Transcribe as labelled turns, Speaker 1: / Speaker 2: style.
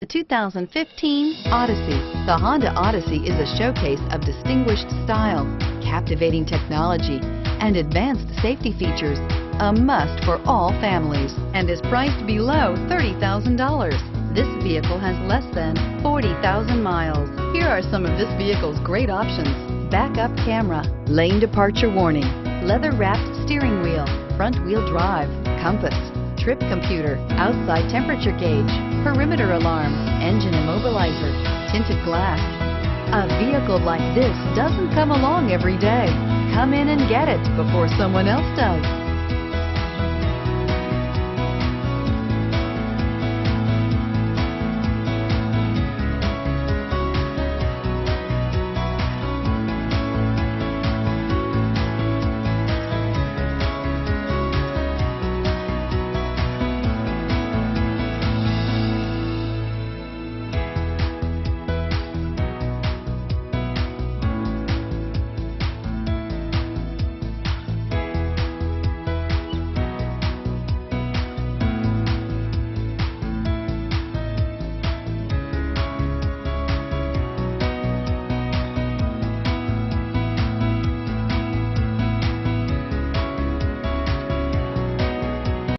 Speaker 1: The 2015 Odyssey. The Honda Odyssey is a showcase of distinguished style, captivating technology, and advanced safety features. A must for all families and is priced below $30,000. This vehicle has less than 40,000 miles. Here are some of this vehicle's great options: backup camera, lane departure warning, leather-wrapped steering wheel, front-wheel drive, compass, trip computer, outside temperature gauge, perimeter alarm, engine immobilizer, tinted glass. A vehicle like this doesn't come along every day. Come in and get it before someone else does.